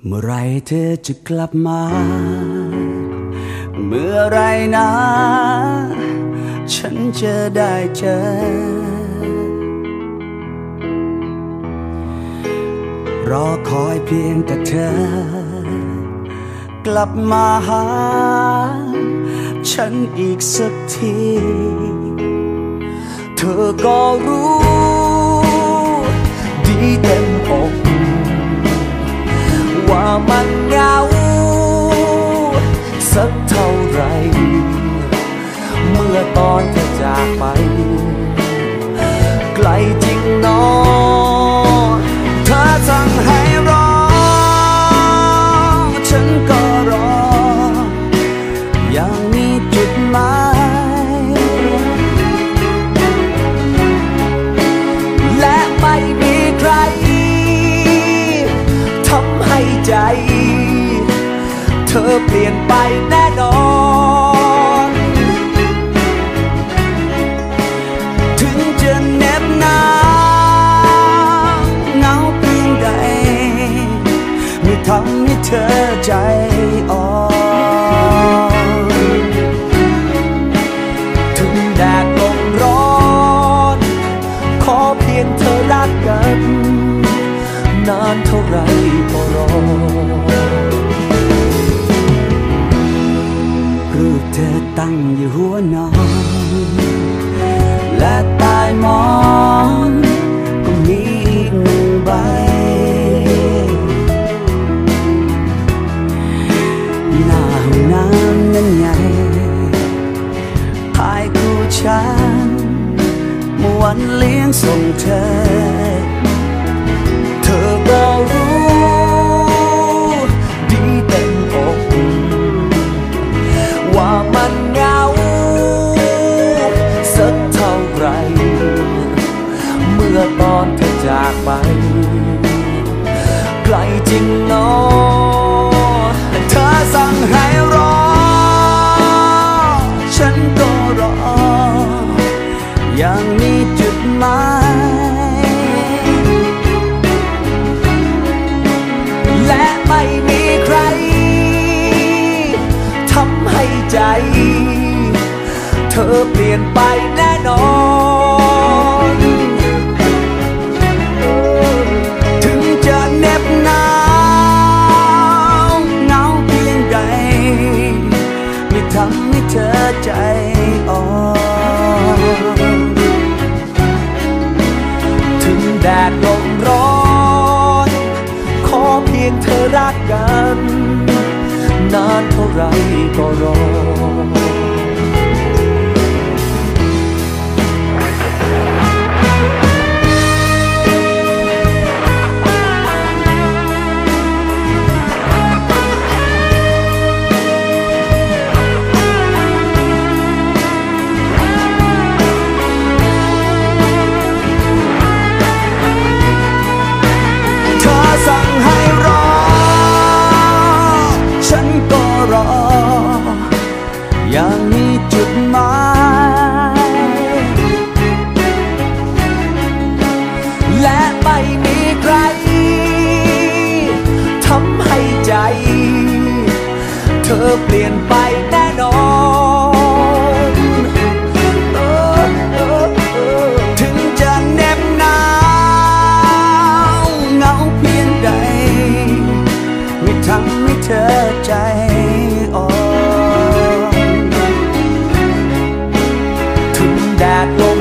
เมื่อไรเธอจะกลับมาเมื่อไรนะฉันจะได้เจอรอคอยเพียงแต่เธอกลับมาหาฉันอีกสักทีเธอก็รู้ดีเต็มอกว่ามันเหงาสักเท่าไรเมื่อตอนเธอจากไปไกลจริงหนอเธอสั่งให้รอฉันก็รออย่างมีจุดหมายและไม่มีใครทำให้ใจเธอเปลี่ยนไปแน่นอนถึงจะเหน็บหนาวเหงาเพียงใดไม่ทำให้เธอใจอ่อนถึงแดดลมร้อนขอเพียงเธอรักกันนานเท่าไรก็รอรูปเธอตั้งอยู่หัวนอนและใต้หมอนก็มีอีกหนึ่งใบหน้าห้องน้ำนั้นใหญ่ถ่ายคู่ฉันเมื่อวันเลี้ยงส่งเธอเธอก็รู้ดีเต็มอกว่ามันเหงาสักเท่าไรเมื่อตอนเธอจากไปไกลจริงหนอเธอสั่งให้รอฉันก็รออย่างมีจุดหมายและไม่มีใครทำให้ใจเธอเปลี่ยนไปแน่นอนถึงจะเหน็บหนาวเหงาเพียงใดไม่ทำให้เธอใจอ่อนถึงแดดลมร้อนขอเพียงเธอรักกันนานเท่าไรก็รอสั่งให้รอฉันก็รออย่างมีจุดหมายและไม่มีใครทำให้ใจเธอเปลี่ยนไปแน่นอนถึงจะเหน็บหนาวเหงาเพียงใดไม่ทำให้เธอใจอ่อนถึงแดดลม